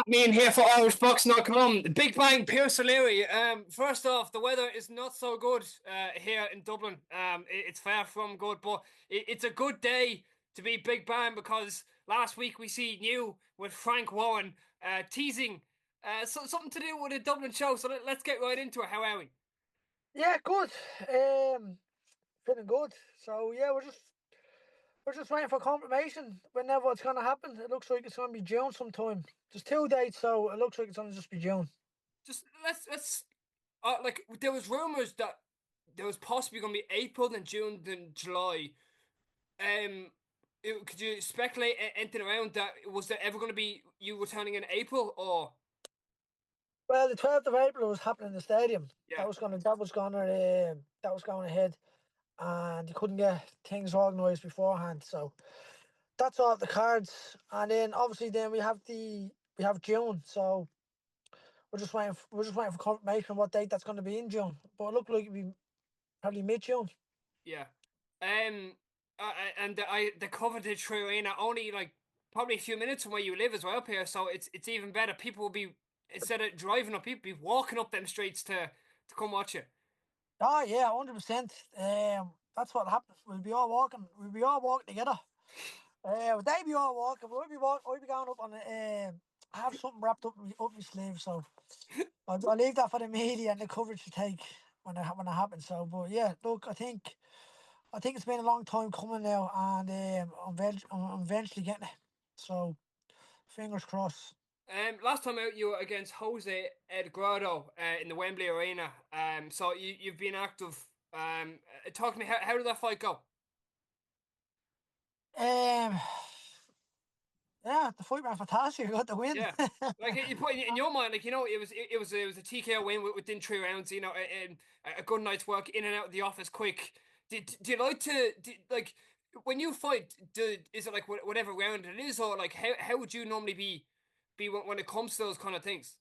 Me in here for IrishBoxing.com. Big Bang, Pierce O Leary. First off, the weather is not so good here in Dublin. It's far from good, but it's a good day to be Big Bang because last week we see you with Frank Warren teasing something to do with a Dublin show. So let's get right into it. How are we? Yeah, good. Feeling good. So yeah, we're just waiting for confirmation whenever it's gonna happen. It looks like it's gonna be June sometime. There's 2 dates, so it looks like it's gonna just be June. Just let's like there was rumors that there was possibly going to be April, then June, then July. Um, could you speculate anything around that? Was there ever going to be you returning in April or? Well, the 12th of April was happening in the stadium. Yeah, That was going ahead, and you couldn't get things organised beforehand. So that's all the cards. And then obviously then we have June. So we're just waiting for confirmation of what date that's going to be in June. But it looked like it'd be probably mid-June. yeah. Um, and the cover did through arena only like probably a few minutes from where you live as well, Pierre. So it's even better. People will be instead of driving up, people be walking up them streets to come watch it. Oh yeah, 100%. That's what happens. We'll be all walking. We'll be all walking together. They be all walking. I'll be going up on it. I have something wrapped up my sleeve, so I'll leave that for the media and the coverage to take when it happens. So, but yeah, look, I think it's been a long time coming now, and I'm eventually getting it. So, fingers crossed. Last time out you were against Jose Edgardo in the Wembley Arena. So you've been active. Talk to me. How did that fight go? Um, yeah, the fight ran fantastic. I got the win. Yeah, like you put in your mind, like it was a TKO win within 3 rounds. And a good night's work in and out of the office quick. Do you like to like when you fight? Is it like whatever round it is, or like how would you normally be when it comes to those kind of things?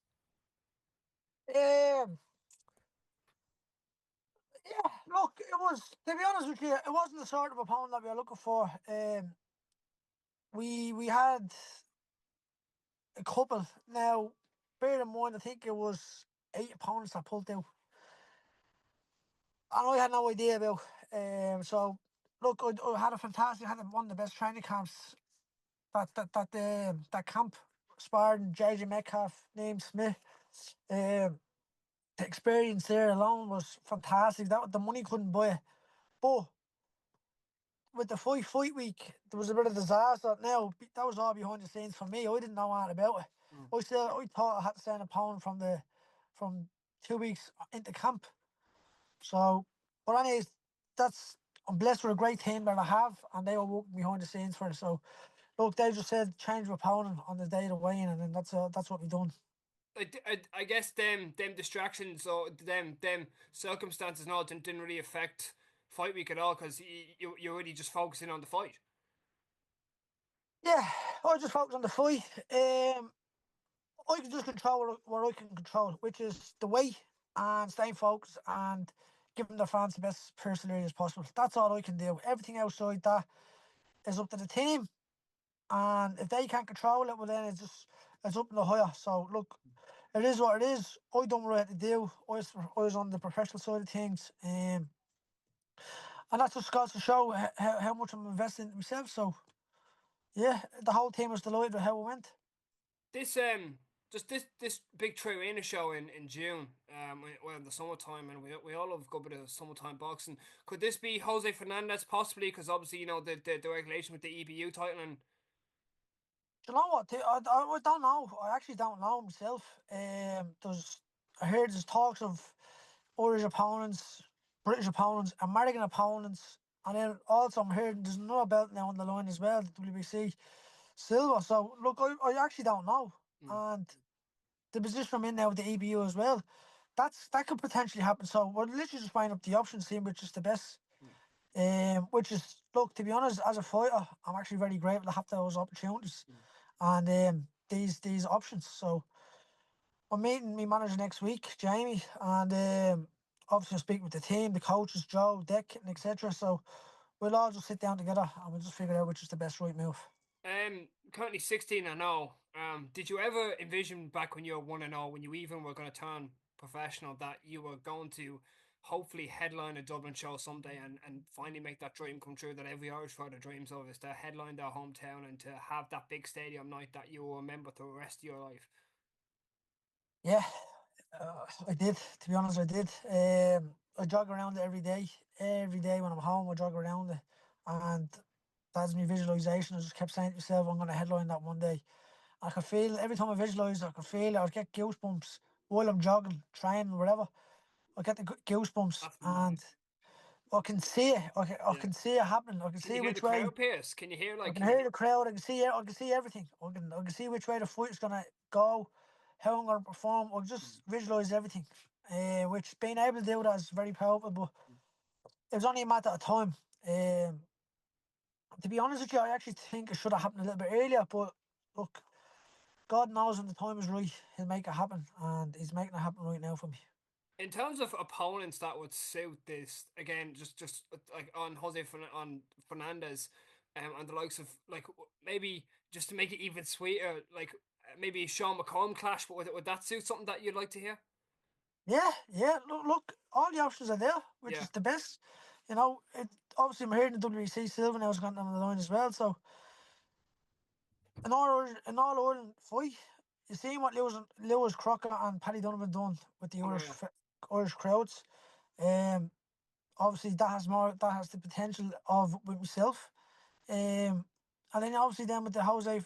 um, Yeah, look, it was, to be honest with you, it wasn't the sort of opponent that we were looking for. We had a couple. Now, bear in mind, I think it was 8 opponents that pulled out. And I had no idea about. So, look, I had a fantastic, I had one of the best training camps that camp. Sparring JJ Metcalf, named Smith. Um, the experience there alone was fantastic. That the money couldn't buy it. But with the fight week, there was a bit of disaster. Now that was all behind the scenes for me. I didn't know anything about it. Mm. I thought I had to send a pound from 2 weeks into camp. So, but anyways, that's I'm blessed with a great team that I have, and they were working behind the scenes for it. So, look, they just said change of opponent on the day of the weigh-in, and then that's what we done. I guess them distractions or them circumstances and all didn't really affect fight week at all because you're really just focusing on the fight. Yeah, I just focus on the fight. I can just control what I can control, which is the weight and staying focused and giving the fans the best personality as possible. That's all I can do. Everything outside that is up to the team, and if they can't control it, well then it's up in the higher. So look, it is what it is. I done what I had to do. I was on the professional side of things, and that's just goes to show how much I'm investing in myself. So yeah, the whole team was delighted with how it went. This just this big True Arena show in June, well in the summertime, and we all love a good bit of summertime boxing. Could this be Jose Fernandez possibly? Because obviously the regulation with the EBU title and Do you know what? I don't know. I actually don't know myself. I heard there's talks of Irish opponents, British opponents, American opponents, and then also I'm hearing there's another belt now on the line as well, the WBC Silver. So look, I actually don't know, mm, and the position I'm in now with the EBU as well, that could potentially happen. So we're literally just weighing up the options, seeing which is the best. mm, Which is look, to be honest, as a fighter, I'm actually very grateful to have those opportunities mm. and these options. So I'm meeting my manager next week, Jamie, and obviously speak with the team, the coaches, Joe, Dick, and etc. So we'll all just sit down together and we'll just figure out which is the best right move. Currently 16 I know. Did you ever envision back when you were 1-0, when you even were going to turn professional, that you were going to hopefully headline a Dublin show someday and finally make that dream come true that every Irish fighter dreams of, is to headline their hometown and to have that big stadium night that you will remember the rest of your life? Yeah, I did. To be honest, I did. I jog around it every day. Every day when I'm home, I jog around it, and that's my visualization. I just kept saying to myself, "I'm going to headline that one day." I could feel every time I visualize, I could feel it. I'd get goosebumps while I'm jogging, training, whatever. I get the goosebumps, That's mad. and I can see it. I Yeah. can see it happening. I can Can you see hear the which way. crowd, Pierce? Can you hear I like? can Can you hear hear? the crowd. I can see it. I can see everything. I can see which way the fight's gonna go, how I'm gonna perform. I just visualize everything. Which being able to do that is very powerful. But it was only a matter of time. Um, to be honest with you, I actually think it should have happened a little bit earlier. But look, God knows when the time is right, He'll make it happen, and He's making it happen right now for me. In terms of opponents that would suit this, again, just like on on Fernandez, and the likes of, like, maybe just to make it even sweeter, like maybe a Sean McComb clash, but would that suit something that you'd like to hear? Yeah, yeah. Look, all the options are there, which Yeah, is the best. Obviously I'm hearing the WBC Silver now has gone down the line as well. So an all Ireland fight. You seen what Lewis Crocker and Paddy Donovan done with the unreal. Irish crowds. Um, Obviously that has the potential of with myself. And then obviously then with the Jose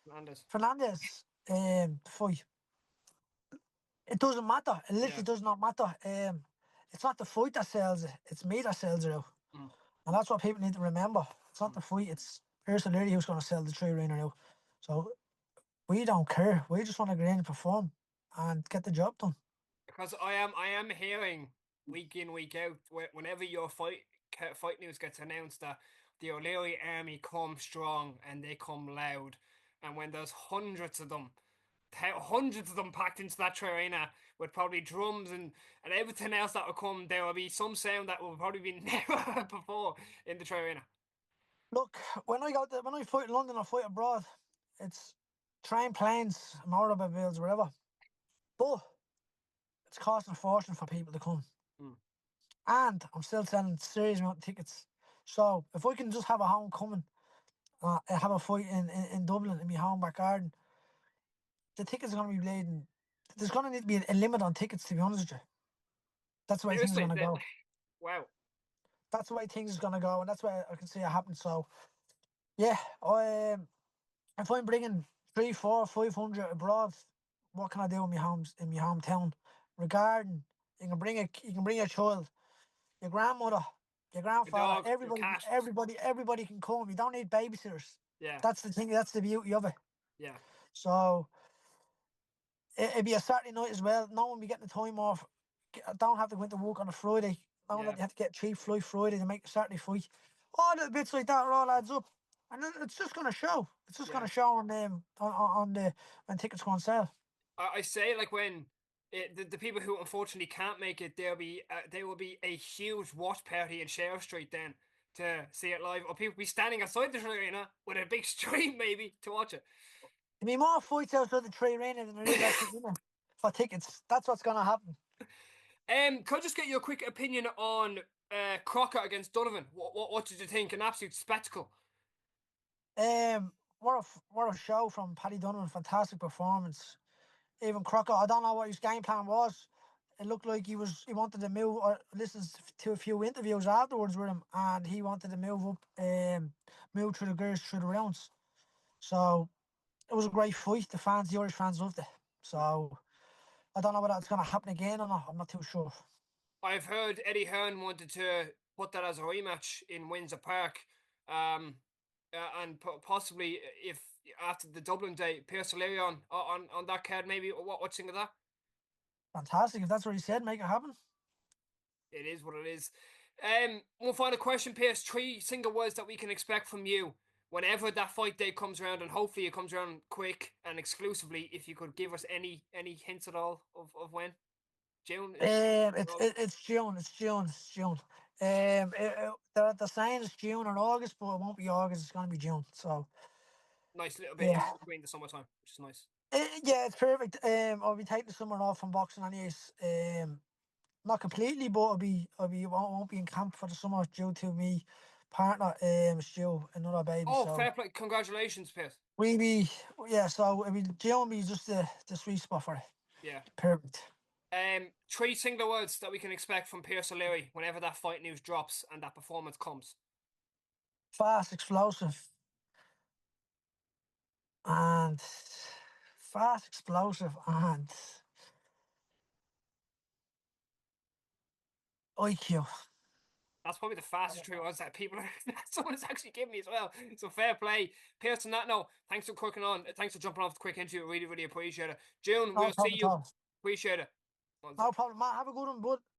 Fernandez. Fernandez fight. It doesn't matter. It Yeah. literally does not matter. It's not the fight that sells it. It's me that sells it out. Mm. And that's what people need to remember. It's not the fight. It's Pierce O'Leary who's going to sell the three arena now. So we don't care. We just want to get in and perform and get the job done. Because I am hearing week in, week out, whenever your fight news gets announced, that the O'Leary army come strong and they come loud, and when there's hundreds of them packed into that arena with probably drums and everything else that will come, there will be some sound that will probably be never heard before in the arena. Look, when I fight in London or fight abroad, it's train planes, motorcycles, whatever. But it's costing a fortune for people to come. Mm. And I'm still selling serious amount of tickets. So if I can just have a homecoming, have a fight in Dublin in my home back garden, the tickets are going to be bleeding. There's going to need to be a limit on tickets, to be honest with you. That's the way things are Seriously, going to go. wow. That's the way things are going to go, and that's why I can see it happen. So, yeah, if I'm bringing 3, 4, 500 abroad, what can I do in my hometown? Regarding, you can bring a child, your grandmother, your Your grandfather, dog, your cat. everybody can come. You don't need babysitters. Yeah, That's the thing. That's the beauty of it. yeah. So it'd be a Saturday night as well. No one be getting the time off. I don't have to go into work on a Friday. No one Yeah. that you have to get cheap flight Friday to make a Saturday fight. All little bits like that all adds up, and then it's just gonna show. It's just Yeah. gonna show on the when tickets go on sale. I say, like, when the people who unfortunately can't make it, there will be a huge watch party in Sheriff Street then to see it live, or people be standing outside the arena with a big stream maybe to watch it. There'll be more fights outside the tree arena than there is actually in it for tickets. That's what's gonna happen. Could I just get your quick opinion on Crocker against Donovan? What did you think? An absolute spectacle. What a show from Paddy Donovan. Fantastic performance. Even Crocker, I don't know what his game plan was. It looked like he wanted to move, or listened to a few interviews afterwards with him, and he wanted to move up, move through the gears through the rounds. So it was a great fight. The Irish fans loved it. So I don't know whether it's going to happen again or not. I'm not too sure. I've heard Eddie Hearn wanted to put that as a rematch in Windsor Park, and possibly if after the Dublin day, Pierce O'Leary on that card maybe. What think of that? Fantastic. If that's what he said, make it happen. It is what it is. One final question, Pierce. 3 single words that we can expect from you whenever that fight day comes around, and hopefully it comes around quick and exclusively. If you could give us any hints at all of when. June is. It's June. It's June. It's June. They're saying it's June or August, but it won't be August. It's going to be June. So Nice little bit in Yeah. between the summertime, which is nice. Yeah, it's perfect. I'll be taking the summer off from boxing anyways. Not completely, but won't be in camp for the summer due to me partner, Stu, another baby. Oh, So fair play! Congratulations, Piers. we be yeah. So June will be just the sweet spot for it. Yeah. Perfect. 3 single words that we can expect from Pierce O'Leary whenever that fight news drops and that performance comes. Fast, explosive, and IQ. That's probably the fastest 3 words that people someone's actually given me as well. So fair play, Pierce. On that note, thanks for clicking on. Thanks for jumping off the quick into it. Really, really appreciate it. June, No we'll see problem at you. all. Appreciate it. No problem, Matt. Have a good one, bud.